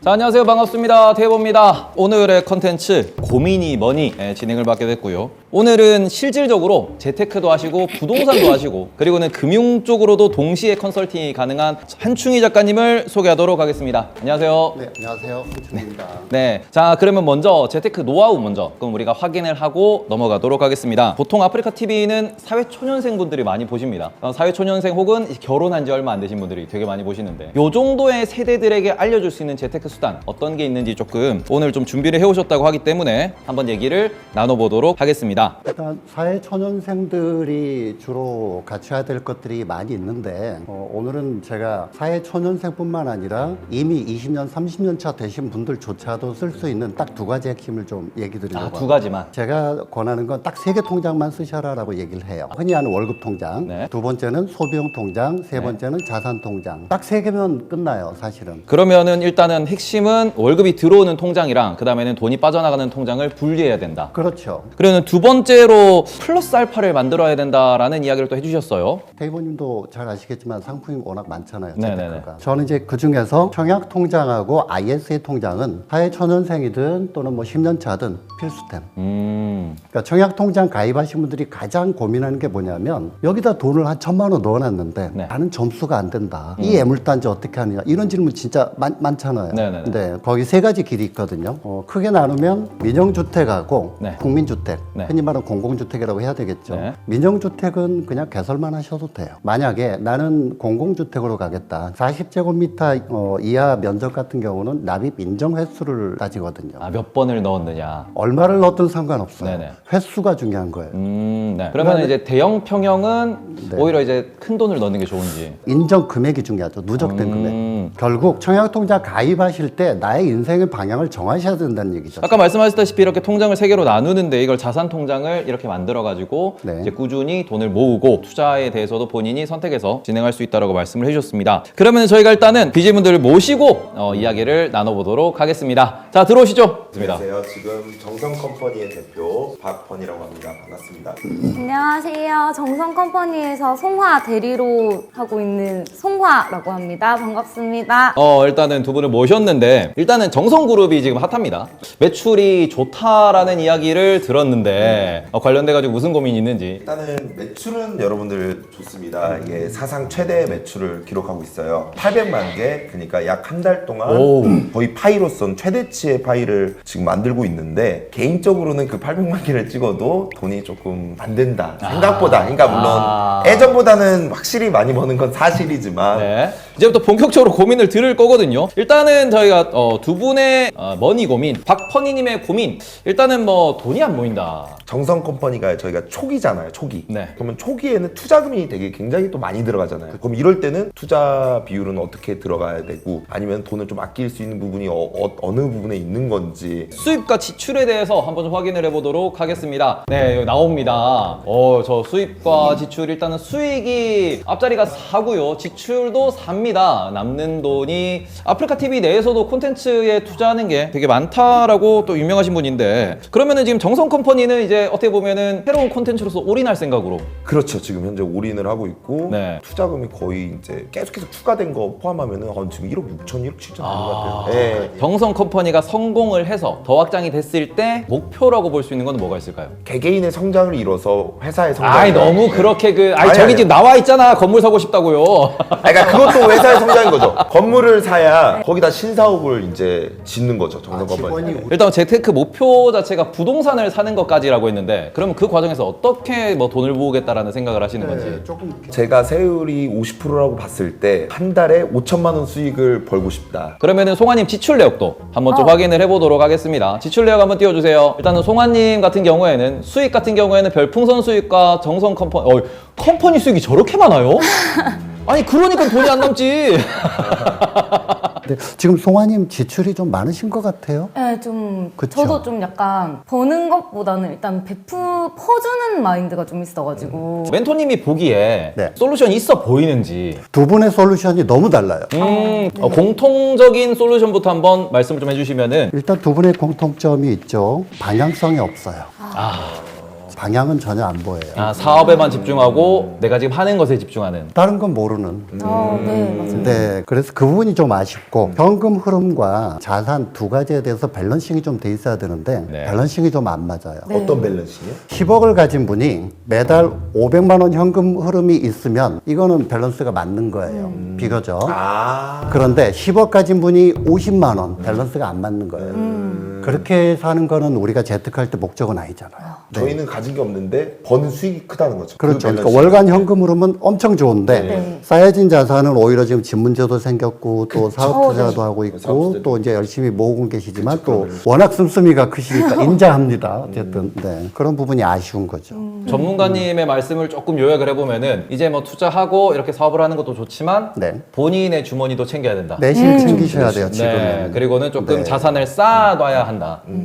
자, 안녕하세요. 반갑습니다. 태보입니다. 오늘의 컨텐츠 고민이 뭐니 진행을 받게 됐고요. 오늘은 실질적으로 재테크도 하시고 부동산도 하시고 그리고는 금융 쪽으로도 동시에 컨설팅이 가능한 한충희 작가님을 소개하도록 하겠습니다. 안녕하세요. 네, 안녕하세요. 한충희입니다. 네, 자 그러면 먼저 재테크 노하우 먼저 그럼 우리가 확인을 하고 넘어가도록 하겠습니다. 보통 아프리카 TV는 사회초년생 분들이 많이 보십니다. 사회초년생 혹은 결혼한 지 얼마 안 되신 분들이 되게 많이 보시는데 요 정도의 세대들에게 알려줄 수 있는 재테크 수단 어떤 게 있는지 조금 오늘 좀 준비를 해오셨다고 하기 때문에 한번 얘기를 나눠보도록 하겠습니다. 일단 사회초년생들이 주로 같이 해야 될 것들이 많이 있는데 오늘은 제가 사회초년생뿐만 아니라 이미 20년, 30년 차 되신 분들조차도 쓸 수 있는 딱 두 가지 핵심을 좀 얘기 드리려고 두 가지만. 제가 권하는 건 딱 3개 통장만 쓰셔라라고 얘기를 해요. 흔히 하는 월급 통장, 네. 두 번째는 소비용 통장, 세 번째는 자산 통장. 딱 3개면 끝나요, 사실은. 그러면은 일단은 핵심은 월급이 들어오는 통장이랑 그 다음에는 돈이 빠져나가는 통장을 분리해야 된다. 그렇죠. 그러면 두 번째로 플러스 알파를 만들어야 된다라는 이야기를 또 해주셨어요. 테이버님도 잘 아시겠지만 상품이 워낙 많잖아요. 네네네. 재테크가. 저는 이제 그 중에서 청약 통장하고 ISA 통장은 사회초년생이든 또는 뭐 10년 차든 필수템. 그러니까 청약 통장 가입하신 분들이 가장 고민하는 게 뭐냐면 여기다 돈을 한 1,000만 원 넣어놨는데 네. 나는 점수가 안 된다. 이 애물단지 어떻게 하느냐 이런 질문 진짜 많잖아요. 네네네. 근데 거기 3가지 길이 있거든요. 크게 나누면 민영주택하고 네. 국민주택, 네. 흔히 말하는 공공주택이라고 해야 되겠죠. 네. 민영주택은 그냥 개설만 하셔도 돼요. 만약에 나는 공공주택으로 가겠다. 40제곱미터 이하 면적 같은 경우는 납입 인정 횟수를 따지거든요. 몇 번을 넣었느냐. 얼마를 넣었든 상관없어요. 네네. 횟수가 중요한 거예요. 네. 그러면 그다음에- 이제 대형 평형은 네. 오히려 이제 큰 돈을 넣는 게 좋은지. 인정 금액이 중요하죠. 누적된 금액. 결국 청약통장 가입하실 때 나의 인생의 방향을 정하셔야 된다는 얘기죠. 아까 말씀하셨다시피 이렇게 통장을 3개로 나누는데 이걸 자산 통장을 이렇게 만들어 가지고 네. 이제 꾸준히 돈을 모으고 투자에 대해서도 본인이 선택해서 진행할 수 있다라고 말씀을 해주셨습니다. 그러면 저희가 일단은 BJ분들을 모시고 이야기를 나눠보도록 하겠습니다. 자, 들어오시죠. 안녕하세요. 지금 정성컴퍼니의 대표 박번이라고 합니다. 반갑습니다. 안녕하세요. 정성컴퍼니에서 송화 대리로 하고 있는 송화라고 합니다. 반갑습니다. 일단은 두 분을 모셨는데 일단은 정성그룹이 지금 핫합니다. 매출이 좋다라는 이야기를 들었는데 관련돼 가지고 무슨 고민이 있는지. 일단은 매출은 여러분들 좋습니다. 이게 사상 최대 매출을 기록하고 있어요. 800만 개, 그러니까 약 한 달 동안 오. 거의 파이로선 최대치의 파이를 지금 만들고 있는데 개인적으로는 그 800만 개를 찍어도 돈이 조금 안 된다. 생각보다. 그러니까 물론 예전보다는 확실히 많이 버는 건 사실이지만 네. 이제부터 본격적으로 고민을 들을 거거든요. 일단은 저희가 두 분의 머니 고민, 박퍼니님의 고민. 일단은 뭐 돈이 안 모인다. 정성컴퍼니가 저희가 초기잖아요. 초기. 네. 그러면 초기에는 투자금이 되게 굉장히 또 많이 들어가잖아요. 그럼 이럴 때는 투자 비율은 어떻게 들어가야 되고 아니면 돈을 좀 아낄 수 있는 부분이 어느 부분에 있는 건지. 수입과 지출에 대해서 한번 좀 확인을 해보도록 하겠습니다. 네, 여기 나옵니다. 저 수입과 지출 일단은 수익이 앞자리가 4고요. 지출도 4입니다. 남는 돈이 아프리카 TV 내에서도 콘텐츠에 투자하는 게 되게 많다라고 또 유명하신 분인데 그러면은 지금 정성컴퍼니는 이제 어떻게 보면은 새로운 콘텐츠로서 올인할 생각으로 그렇죠. 지금 현재 올인을 하고 있고 네. 투자금이 거의 이제 계속해서 추가된 거 포함하면은 지금 1억 6천, 1억 7천 되는 것 같아요. 네. 정성컴퍼니가 성공을 해서 더 확장이 됐을 때 목표라고 볼 수 있는 건 뭐가 있을까요? 개개인의 성장을 이뤄서 회사의 성장을. 아이 너무 그렇게 아니, 저기 아니. 지금 나와 있잖아 건물 사고 싶다고요. 그러니까 그것도 회사의 성장인 거죠. 건물을 사야 거기다 신사옥을 이제 짓는 거죠. 정성컴퍼니. 직원이 일단 재테크 목표 자체가 부동산을 사는 것까지라고 했는데 그러면 그 과정에서 어떻게 뭐 돈을 모으겠다라는 생각을 하시는 건지. 네, 조금 제가 세율이 50%라고 봤을 때 한 달에 5천만 원 수익을 벌고 싶다. 그러면은 송아님 지출 내역도 한번 좀 확인을 해보도록 하겠습니다. 지출 내역 한번 띄워주세요. 일단은 송아님 같은 경우에는 수익 같은 경우에는 별풍선 수익과 컴퍼니 수익이 저렇게 많아요? 아니 그러니까 돈이 안 남지. 근데 지금 송아님 지출이 좀 많으신 것 같아요. 네, 좀 그쵸. 저도 좀 약간 버는 것보다는 일단 퍼주는 마인드가 좀 있어가지고 멘토님이 보기에 네. 솔루션이 있어 보이는지 두 분의 솔루션이 너무 달라요. 공통적인 솔루션부터 한번 말씀 좀 해주시면은 일단 두 분의 공통점이 있죠. 방향성이 없어요. 방향은 전혀 안 보여요. 아, 사업에만 집중하고 내가 지금 하는 것에 집중하는. 다른 건 모르는. 네, 맞아요. 네, 그래서 그 부분이 좀 아쉽고 현금 흐름과 자산 두 가지에 대해서 밸런싱이 좀 돼 있어야 되는데 네. 밸런싱이 좀 안 맞아요. 네. 어떤 밸런싱이요? 10억을 가진 분이 매달 500만 원 현금 흐름이 있으면 이거는 밸런스가 맞는 거예요. 비교적. 아. 그런데 10억 가진 분이 50만 원 밸런스가 안 맞는 거예요. 그렇게 사는 거는 우리가 재테크할 때 목적은 아니잖아요. 저희는 가진 게 없는데 버는 수익이 크다는 거죠. 그렇죠. 그 그러니까 밸런싱. 월간 현금 흐름은 엄청 좋은데 네. 쌓여진 자산은 오히려 지금 집 문제도 생겼고 또 사업 네. 투자도 하고 있고 사업 투자도 또 이제 열심히 모으고 계시지만 또 워낙 씀씀이가 크시니까 인자합니다. 어쨌든 네. 그런 부분이 아쉬운 거죠. 전문가님의 말씀을 조금 요약을 해보면은 이제 뭐 투자하고 이렇게 사업을 하는 것도 좋지만 네. 본인의 주머니도 챙겨야 된다. 내실 챙기셔야 돼요. 네. 지금은. 그리고는 조금 네. 자산을 쌓아놔야 한다.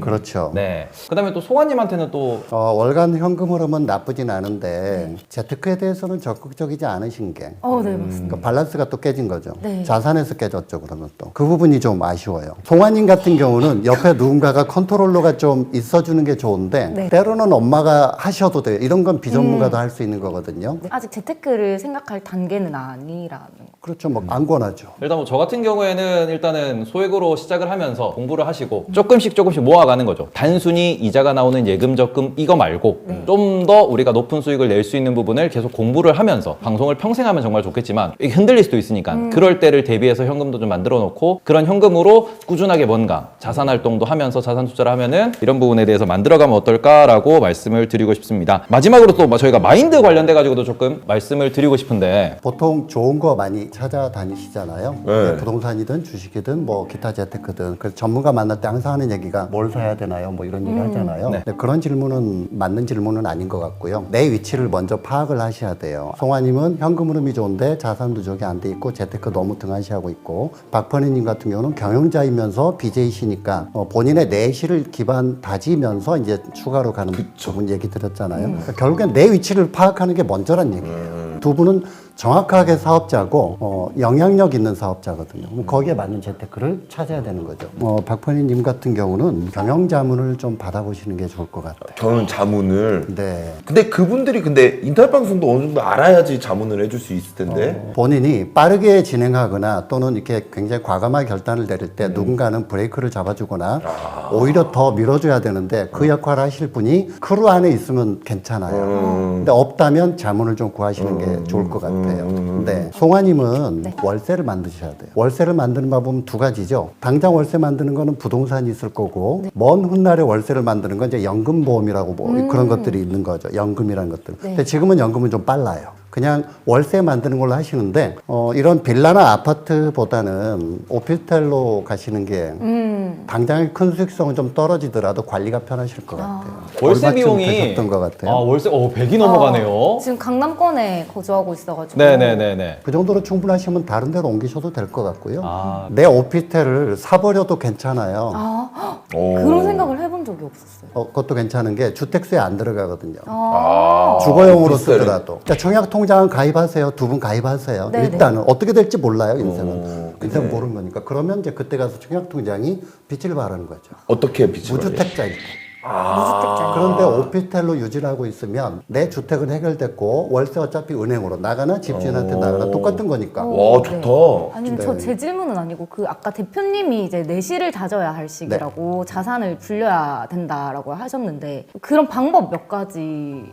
그렇죠. 네. 그다음에 또 송환님한테는 또 월간 현금 흐름은 나쁘진 않은데 재테크에 대해서는 적극적이지 않으신 게 네, 맞습니다. 그러니까 밸런스가 또 깨진 거죠. 네. 자산에서 깨졌죠. 그러면 또 그 부분이 좀 아쉬워요. 송환님 같은 경우는 옆에 누군가가 컨트롤러가 좀 있어주는 게 좋은데 네. 때로는 엄마가 하셔도 돼요. 이런 건 비전문가도 할 수 있는 거거든요. 아직 재테크를 생각할 단계는 아니라는 거. 그렇죠. 뭐 안 권하죠. 일단 뭐 저 같은 경우에는 일단은 소액으로 시작을 하면서 공부를 하시고 조금씩 모아가는 거죠. 단순히 이자가 나오는 예금 적금 이거 말고 좀 더 우리가 높은 수익을 낼 수 있는 부분을 계속 공부를 하면서 방송을 평생 하면 정말 좋겠지만 이게 흔들릴 수도 있으니까 그럴 때를 대비해서 현금도 좀 만들어 놓고 그런 현금으로 꾸준하게 뭔가 자산 활동도 하면서 자산 투자를 하면은 이런 부분에 대해서 만들어가면 어떨까라고 말씀을 드리고 싶습니다. 마지막으로 또 저희가 마인드 관련돼 가지고도 조금 말씀을 드리고 싶은데 보통 좋은 거 많이 찾아다니시잖아요. 네. 부동산이든 주식이든 뭐 기타 재테크든 그래서 전문가 만날 때 항상 하는 얘기가 뭘 사야 되나요? 뭐 이런 얘기 하잖아요. 네. 근데 그런 질문은 맞는 질문은 아닌 것 같고요. 내 위치를 먼저 파악을 하셔야 돼요. 송환님은 현금 흐름이 좋은데 자산 누적이 안 돼 있고 재테크 너무 등한시하고 있고 박퍼니님 같은 경우는 경영자이면서 BJ시니까 본인의 내실을 기반 다지면서 이제 추가로 가는 부분 얘기 드렸잖아요. 그러니까 결국엔 내 위치를 파악하는 게 먼저란 얘기예요. 두 분은 정확하게 사업자고 영향력 있는 사업자거든요. 그럼 거기에 맞는 재테크를 찾아야 되는 거죠. 박퍼니님 같은 경우는 경영 자문을 좀 받아보시는 게 좋을 것 같아요. 저는 자문을. 네. 근데 그분들이 근데 인터넷 방송도 어느 정도 알아야지 자문을 해줄 수 있을 텐데. 본인이 빠르게 진행하거나 또는 이렇게 굉장히 과감하게 결단을 내릴 때 누군가는 브레이크를 잡아주거나 오히려 더 밀어줘야 되는데 그 역할을 하실 분이 크루 안에 있으면 괜찮아요. 근데 없다면 자문을 좀 구하시는 게 좋을 것 같아요. 근데 송환님은 월세를 만드셔야 돼요. 월세를 만드는 방법은 두 가지죠. 당장 월세 만드는 거는 부동산이 있을 거고 먼 훗날에 월세를 만드는 건 이제 연금보험이라고 뭐 그런 것들이 있는 거죠. 연금이라는 것들. 근데 지금은 연금은 좀 빨라요. 그냥 월세 만드는 걸로 하시는데 이런 빌라나 아파트보다는 오피스텔로 가시는 게 당장의 큰 수익성은 좀 떨어지더라도 관리가 편하실 것 같아요. 월세 얼마쯤 비용이 드셨던 것 같아요? 월세 100이 넘어가네요. 지금 강남권에 거주하고 있어가지고. 네네네네. 그 정도로 충분하시면 다른 데로 옮기셔도 될 것 같고요. 아. 내 오피스텔을 사버려도 괜찮아요. 그런 생각을 해본 적이 없었어요. 그것도 괜찮은 게 주택수에 안 들어가거든요. 오피스텔은. 주거용으로 쓰더라도. 자, 청약통장 가입하세요. 두 분 가입하세요. 네네. 일단은 어떻게 될지 몰라요, 인생은. 인생 모르는 거니까. 그러면 이제 그때 가서 청약통장이 빚을 바라는 거죠. 어떻게 빛을 발해요? 무주택자일 때. 무주택자. 그런데 오피스텔로 유지를 하고 있으면 내 주택은 해결됐고 월세 어차피 은행으로 나가나 집주인한테 나가나 똑같은 거니까. 와, 좋다. 아니면 제 질문은 아니고 그 아까 대표님이 이제 내실을 다져야 할 시기라고 자산을 불려야 된다라고 하셨는데 그런 방법 몇 가지.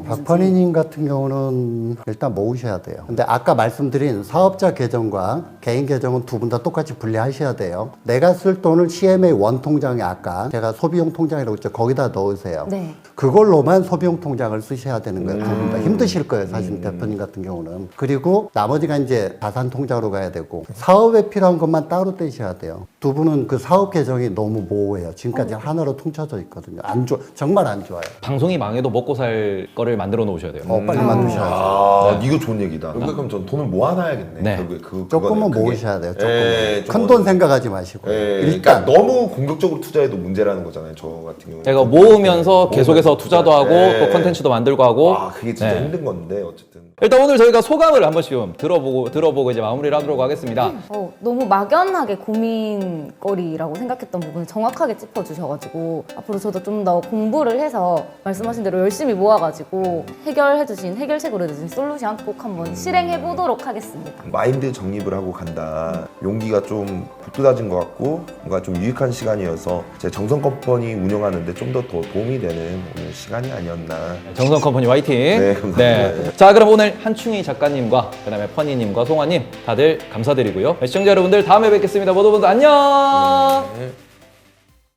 박퍼니님 같은 경우는 일단 모으셔야 돼요. 근데 아까 말씀드린 사업자 계정과 개인 계정은 두 분 다 똑같이 분리하셔야 돼요. 내가 쓸 돈을 CMA 원 통장에 아까 제가 소비용 통장이라고 했죠. 거기다 넣으세요. 네. 그걸로만 소비용 통장을 쓰셔야 되는 거예요. 두 분 다 힘드실 거예요. 사실 대표님 같은 경우는. 그리고 나머지가 이제 자산 통장으로 가야 되고 사업에 필요한 것만 따로 떼셔야 돼요. 두 분은 그 사업 계정이 너무 모호해요. 지금까지 하나로 퉁쳐져 있거든요. 안 좋아, 정말 안 좋아요. 방송이 망해도 먹고 살 거를 만들어 놓으셔야 돼요. 빨리 만드셔야죠. 이거 좋은 얘기다. 그럼 전 돈을 모아놔야겠네. 네. 결국에 조금은 그거는 모으셔야 돼요. 예, 큰 돈 생각하지 마시고. 일단 너무 공격적으로 투자해도 문제라는 거잖아요. 저 같은 경우는. 제가 모으면서 계속해서 투자도 하고 네. 또 컨텐츠도 만들고 하고 그게 진짜 네. 힘든 건데 어쨌든. 일단 오늘 저희가 소감을 한 번씩 좀 들어보고 이제 마무리를 하도록 하겠습니다. 너무 막연하게 고민거리라고 생각했던 부분을 정확하게 짚어주셔가지고 앞으로 저도 좀 더 공부를 해서 말씀하신 대로 열심히 모아가지고 해결책으로 내주신 솔루션 꼭 한번 실행해보도록 하겠습니다. 마인드 정립을 하고 간다. 용기가 좀 북돋아진 것 같고 뭔가 좀 유익한 시간이어서 제 정성 컴퍼니 운영하는데 좀 더 도움이 되는 오늘 시간이 아니었나. 정성 컴퍼니 화이팅! 네, 감사합니다. 자, 그럼 오늘 한충희 작가님과 그다음에 퍼니님과 송아님 다들 감사드리고요. 시청자 여러분들 다음에 뵙겠습니다. 모두 안녕! 네.